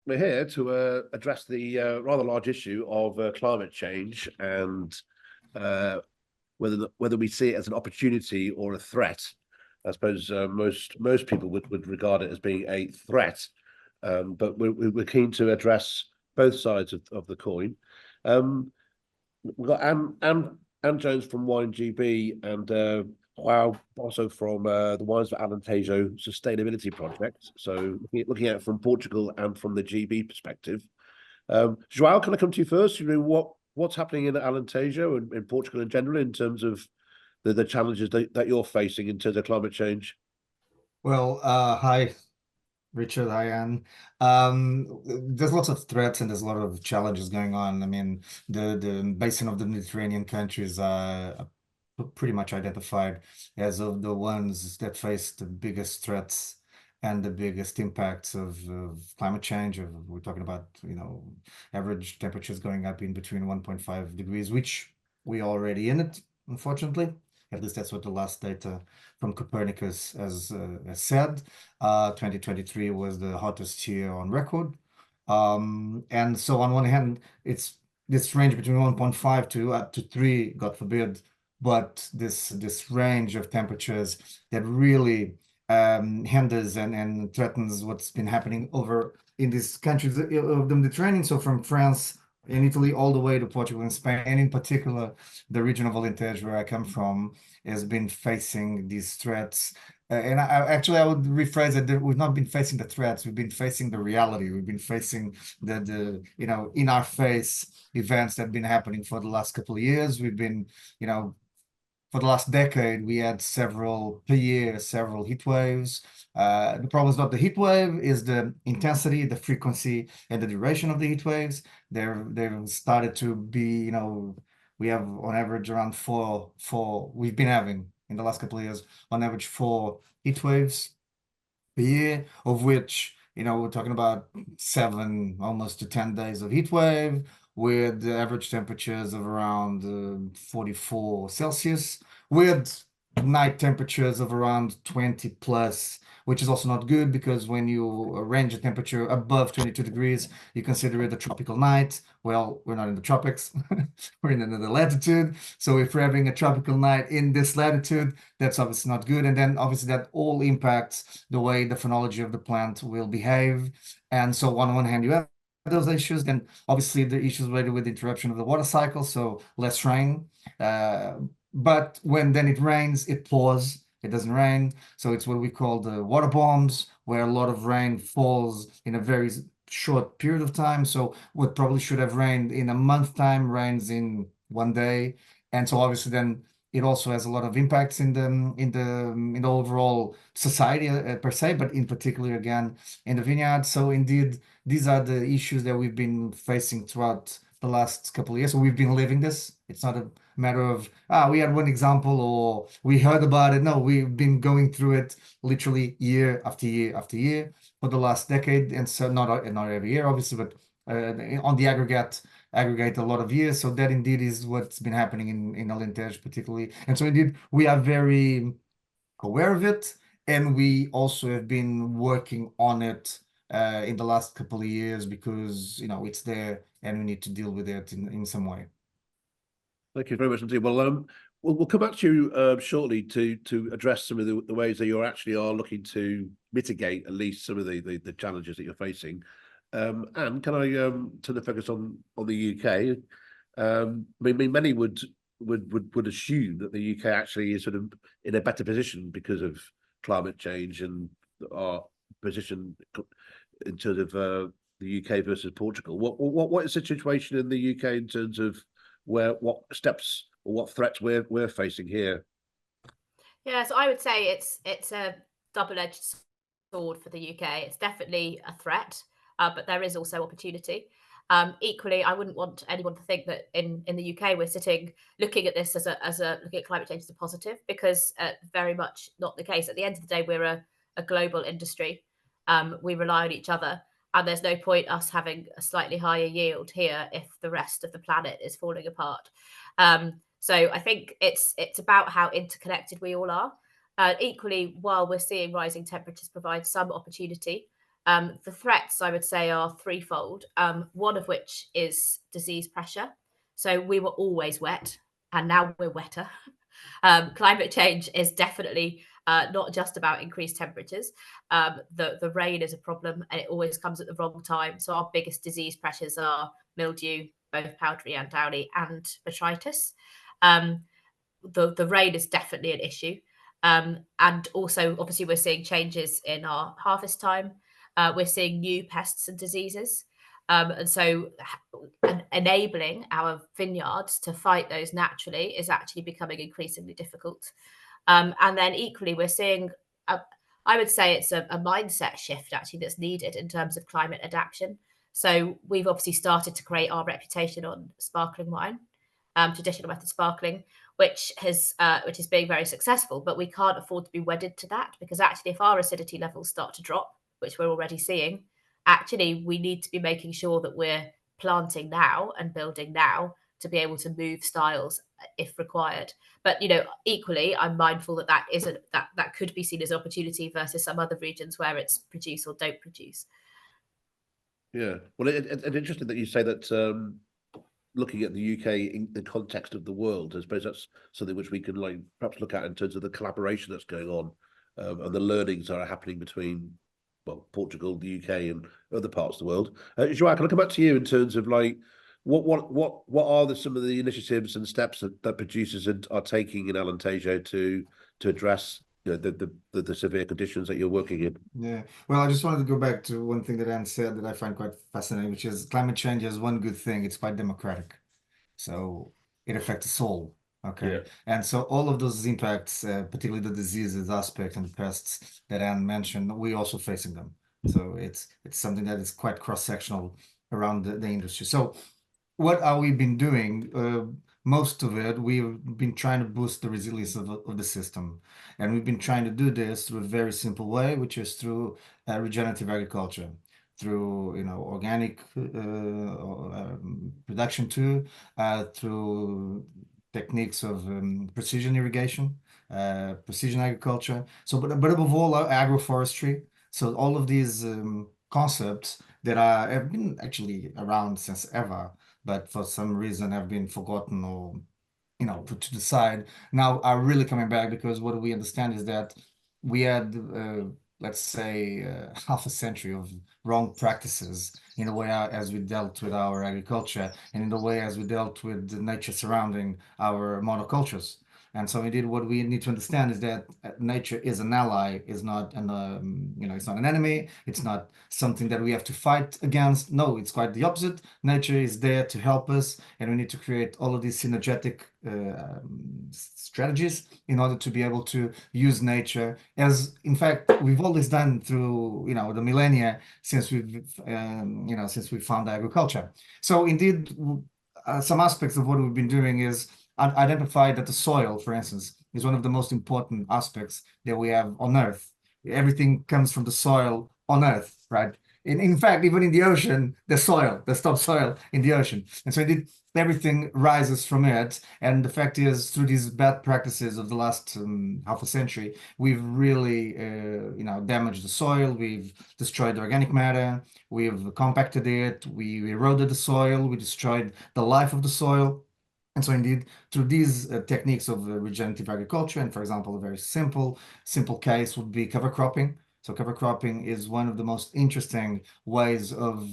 we're here to address the rather large issue of climate change and whether we see it as an opportunity or a threat. I suppose most people would regard it as being a threat, but we're keen to address both sides of the coin. We've got Anne Jones from WineGB and João Barroso from the Wines for Alentejo Sustainability Project. So looking at it from Portugal and from the GB perspective. João, can I come to you first? You know what's happening in Alentejo and in Portugal in general in terms of the challenges that you're facing in terms of climate change? Well, hi, Richard. Hi, Anne. There's lots of threats and there's a lot of challenges going on. I mean, the basin of the Mediterranean countries are pretty much identified as of the ones that face the biggest threats and the biggest impacts of climate change. We're talking about, average temperatures going up in between 1.5 degrees, which we are already in it, unfortunately. At least that's what the last data from Copernicus has said. 2023 was the hottest year on record. And so on one hand, it's this range between 1.5 to up to 3, God forbid, but this range of temperatures that really hinders and threatens what's been happening over in these countries of the Mediterranean. So from France and Italy all the way to Portugal and Spain, and in particular, the region of Alentejo where I come from has been facing these threats. And I would rephrase it that we've not been facing the threats, we've been facing the reality. We've been facing the in our face events that have been happening for the last couple of years. We've been, for the last decade, we had several heat waves. The problem is not the heat wave, is the intensity, the frequency, and the duration of the heat waves. They've started to be, we have on average around we've been having in the last couple of years, on average 4 heat waves per year, of which, we're talking about 7 almost to 10 days of heat wave, with the average temperatures of around 44 Celsius, with night temperatures of around 20 plus, which is also not good because when you range a temperature above 22 degrees, you consider it a tropical night. Well, we're not in the tropics, we're in another latitude. So if we're having a tropical night in this latitude, that's obviously not good. And then obviously that all impacts the way the phenology of the plant will behave. And so on one hand, you have those issues, then obviously the issues related with the interruption of the water cycle, so less rain. But when then it rains, it pours, it doesn't rain. So it's what we call the water bombs, where a lot of rain falls in a very short period of time. So what probably should have rained in a month time rains in 1 day. And so obviously then it also has a lot of impacts in the overall society per se, but in particular again in the vineyard. So indeed, these are the issues that we've been facing throughout the last couple of years. So we've been living this. It's not a matter of we had one example or we heard about it. No, we've been going through it literally year after year after year for the last decade, and so not every year, obviously, but on the aggregate a lot of years. So that indeed is what's been happening in Alentejo particularly. And so indeed we are very aware of it, and we also have been working on it in the last couple of years because it's there and we need to deal with it in some way. Thank you very much indeed. Well, we'll come back to you shortly to address some of the ways that you actually are looking to mitigate at least some of the challenges that you're facing. And can I turn the focus on the UK? I mean, many would assume that the UK actually is sort of in a better position because of climate change and our position in terms of the UK versus Portugal. What is the situation in the UK in terms of what steps or what threats we're facing here? Yeah, so I would say it's a double-edged sword for the UK. It's definitely a threat, but there is also opportunity. Equally, I wouldn't want anyone to think that in the UK we're sitting looking at this as a looking at climate change as a positive, because very much not the case. At the end of the day, we're a global industry. We rely on each other, and there's no point us having a slightly higher yield here if the rest of the planet is falling apart. So I think it's about how interconnected we all are. Equally, while we're seeing rising temperatures provide some opportunity, The threats, I would say, are threefold. One of which is disease pressure. So we were always wet, and now we're wetter. Climate change is definitely not just about increased temperatures. The rain is a problem, and it always comes at the wrong time. So our biggest disease pressures are mildew, both powdery and downy, and botrytis. The rain is definitely an issue. And also, obviously, we're seeing changes in our harvest time. We're seeing new pests and diseases. And so enabling our vineyards to fight those naturally is actually becoming increasingly difficult. And then equally, we're seeing, I would say it's a mindset shift actually that's needed in terms of climate adaptation. So we've obviously started to create our reputation on sparkling wine, traditional method sparkling, which is being very successful, but we can't afford to be wedded to that, because actually if our acidity levels start to drop, which we're already seeing, actually we need to be making sure that we're planting now and building now to be able to move styles if required. But equally, I'm mindful that that could be seen as opportunity versus some other regions where it's produce or don't produce. Yeah, well, it's interesting that you say that. Looking at the UK in the context of the world, I suppose that's something which we can perhaps look at in terms of the collaboration that's going on, and the learnings that are happening between, well, Portugal, the UK, and other parts of the world. João, can I come back to you in terms of what are some of the initiatives and steps that producers are taking in Alentejo to address the severe conditions that you're working in? Yeah, well, I just wanted to go back to one thing that Anne said that I find quite fascinating, which is climate change has one good thing: it's quite democratic. So it affects us all. Okay. Yeah. And so all of those impacts, particularly the diseases aspect and the pests that Anne mentioned, we also facing them. So it's something that is quite cross-sectional around the industry. So what are we been doing? Most of it, we've been trying to boost the resilience of the system. And we've been trying to do this through a very simple way, which is through regenerative agriculture, through organic production too, through techniques of precision irrigation, precision agriculture. So, but above all, agroforestry. So all of these concepts that have been actually around since ever, but for some reason have been forgotten or put to the side, now are really coming back, because what we understand is that we had let's say half a century of wrong practices in the way as we dealt with our agriculture and in the way as we dealt with the nature surrounding our monocultures. And so indeed, what we need to understand is that nature is an ally, is not it's not an enemy. It's not something that we have to fight against. No, it's quite the opposite. Nature is there to help us, and we need to create all of these synergetic strategies in order to be able to use nature, as in fact we've always done through the millennia since we found agriculture. So indeed, some aspects of what we've been doing is identify that the soil, for instance, is one of the most important aspects that we have on Earth. Everything comes from the soil on Earth, right? In fact, even in the ocean, there's topsoil in the ocean. And so indeed, everything rises from it. And the fact is, through these bad practices of the last half a century, we've really damaged the soil. We've destroyed the organic matter. We've compacted it. We eroded the soil. We destroyed the life of the soil. And so indeed, through these techniques of regenerative agriculture, and for example, a very simple case would be cover cropping. So cover cropping is one of the most interesting ways of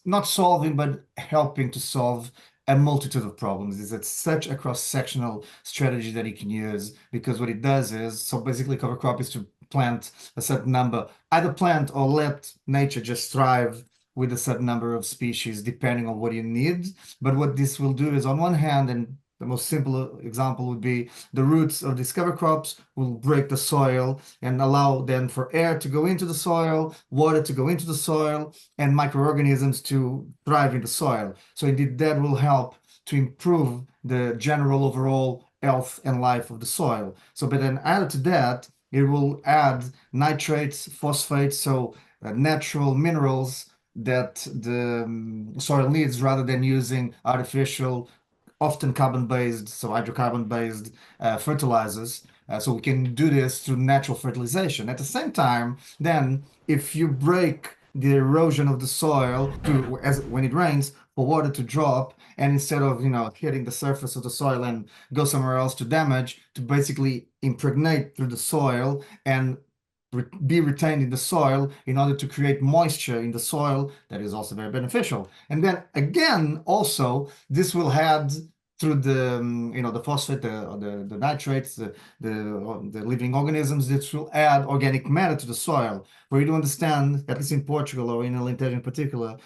not solving, but helping to solve a multitude of problems. It's such a cross-sectional strategy that you can use, because what it does is, so basically cover crop is to plant a certain number, either plant or let nature just thrive with a certain number of species, depending on what you need. But what this will do is, on one hand, and the most simple example would be the roots of these cover crops will break the soil and allow then for air to go into the soil, water to go into the soil, and microorganisms to thrive in the soil. So indeed, that will help to improve the general overall health and life of the soil. So, but then added to that, it will add nitrates, phosphates, so natural minerals that the soil needs, rather than using artificial, often carbon-based, so hydrocarbon-based fertilizers So we can do this through natural fertilization. At the same time, then if you break the erosion of the soil when it rains, for water to drop, and instead of hitting the surface of the soil and go somewhere else to damage, to basically impregnate through the soil and be retained in the soil in order to create moisture in the soil, that is also very beneficial. And then again, also this will add through the the phosphate, the nitrates, the living organisms, that will add organic matter to the soil. Where you do understand, at least in Portugal or in Alentejo in particular,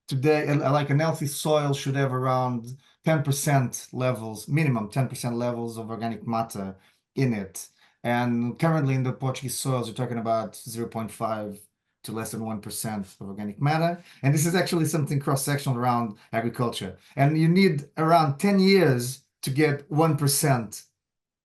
today, like an healthy soil should have around 10% levels, minimum 10% levels of organic matter in it. And currently in the Portuguese soils, you're talking about 0.5 to less than 1% of organic matter. And this is actually something cross-sectional around agriculture. And you need around 10 years to get 1%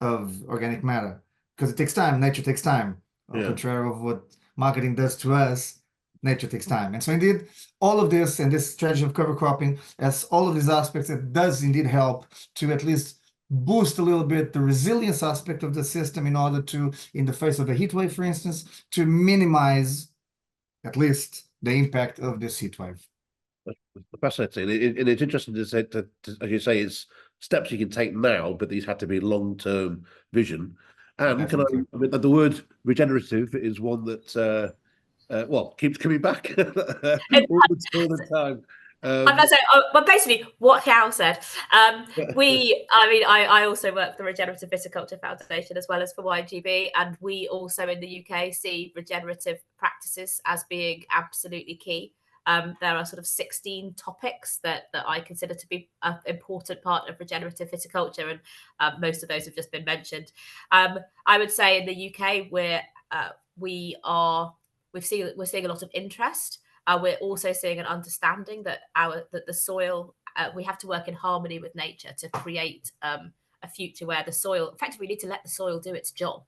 of organic matter, because it takes time. Nature takes time. Au contraire of what marketing does to us, nature takes time. And so indeed, all of this and this strategy of cover cropping has all of these aspects that does indeed help to at least boost a little bit the resilience aspect of the system in order to, in the face of a heat wave, for instance, to minimize at least the impact of this heat wave. Fascinating. And it's interesting to say, as you say, it's steps you can take now, but these had to be long-term vision. And the word regenerative is one that keeps coming back all the time. I'm not saying, but basically what João said. I also work for the Regenerative Viticulture Foundation as well as for WineGB, and we also in the UK see regenerative practices as being absolutely key. There are sort of 16 topics that I consider to be an important part of regenerative viticulture, and most of those have just been mentioned. I would say in the UK we're seeing a lot of interest. We're also seeing an understanding that the soil, we have to work in harmony with nature to create a future where the soil, effectively, we need to let the soil do its job.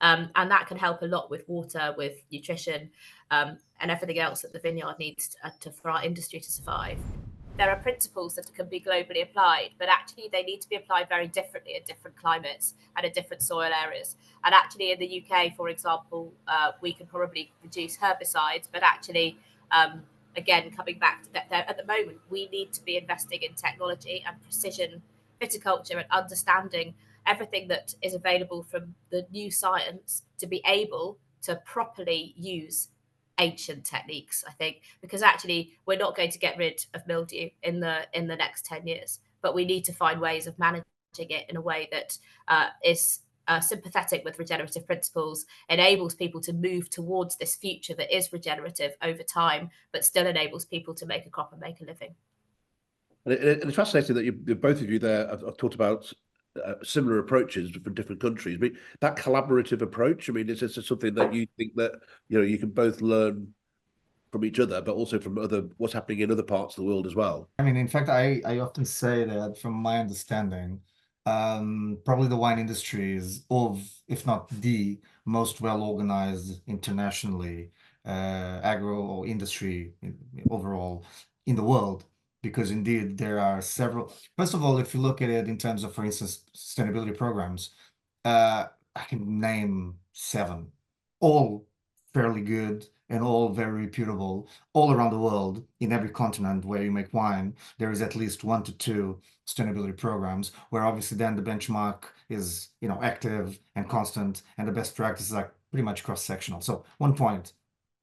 And that can help a lot with water, with nutrition, and everything else that the vineyard needs for our industry to survive. There are principles that can be globally applied, but actually they need to be applied very differently in different climates and in different soil areas. And actually in the UK, for example, we can probably reduce herbicides, but actually, again, coming back to that, at the moment, we need to be investing in technology and precision viticulture and understanding everything that is available from the new science to be able to properly use ancient techniques, I think, because actually we're not going to get rid of mildew in the next 10 years, but we need to find ways of managing it in a way that is sympathetic with regenerative principles, enables people to move towards this future that is regenerative over time, but still enables people to make a crop and make a living. And it's fascinating that you both of you there have talked about similar approaches from different countries. I mean, that collaborative approach, I mean, is this something that you think that you can both learn from each other, but also from what's happening in other parts of the world as well? I mean, in fact, I often say that from my understanding, probably the wine industry is if not the most well organized internationally agro or industry overall in the world. Because indeed there are several. First of all, if you look at it in terms of, for instance, sustainability programs, I can name 7, all fairly good and all very reputable, all around the world. In every continent where you make wine, there is at least 1 to 2 sustainability programs, where obviously then the benchmark is active and constant, and the best practices are pretty much cross-sectional. So one point,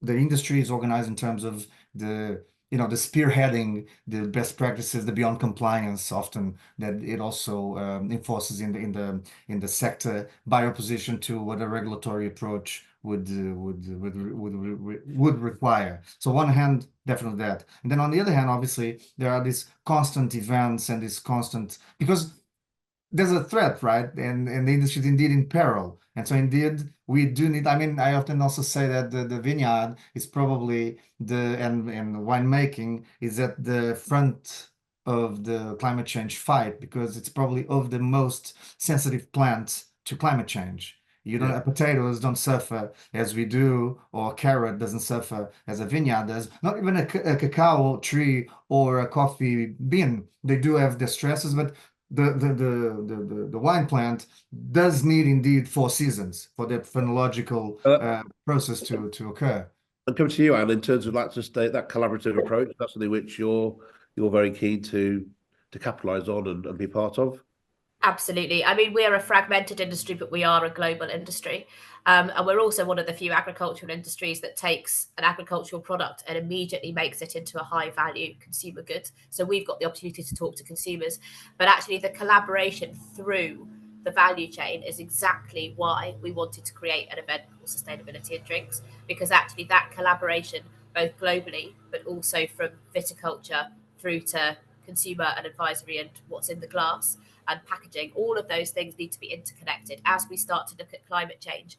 the industry is organized in terms of the spearheading the best practices, the beyond compliance, often that it also enforces in the sector by opposition to what a regulatory approach would require. So one hand, definitely that, and then on the other hand, obviously there are these constant events and this constant, because there's a threat, right? And the industry is indeed in peril. And so indeed we do need, I mean, I often also say that the vineyard is probably and winemaking is at the front of the climate change fight, because it's probably of the most sensitive plants to climate change. Potatoes don't suffer as we do, or carrot doesn't suffer as a vineyard does. Not even a cacao tree or a coffee bean. They do have their stresses, but the wine plant does need indeed 4 seasons for the phenological process to occur. And coming to you, Anne, in terms of like just that collaborative approach, that's something which you're very keen to capitalise on and be part of. Absolutely. I mean, we're a fragmented industry, but we are a global industry. And we're also one of the few agricultural industries that takes an agricultural product and immediately makes it into a high value consumer good. So we've got the opportunity to talk to consumers, but actually the collaboration through the value chain is exactly why we wanted to create an event called Sustainability in Drinks, because actually that collaboration, both globally, but also from viticulture through to consumer and advisory and what's in the glass and packaging, all of those things need to be interconnected. As we start to look at climate change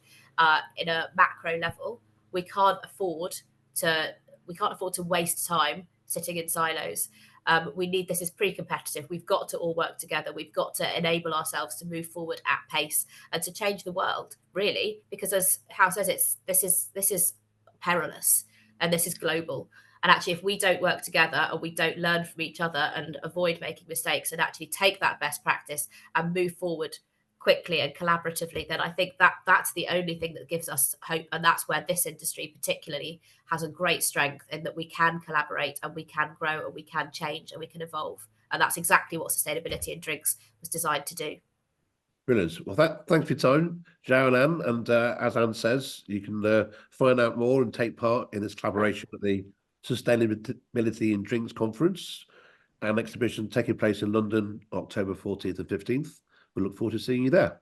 in a macro level, we can't afford to waste time sitting in silos. We need this is pre-competitive. We've got to all work together. We've got to enable ourselves to move forward at pace and to change the world, really, because as Hal says, this is perilous and this is global. And actually, if we don't work together and we don't learn from each other and avoid making mistakes and actually take that best practice and move forward quickly and collaboratively, then I think that's the only thing that gives us hope. And that's where this industry particularly has a great strength, in that we can collaborate and we can grow and we can change and we can evolve. And that's exactly what Sustainability in Drinks was designed to do. Brilliant. Well, thanks for your time, João and Anne. And as Anne says, you can find out more and take part in this collaboration at the Sustainability in Drinks Conference and exhibition taking place in London, October 14th and 15th. We look forward to seeing you there.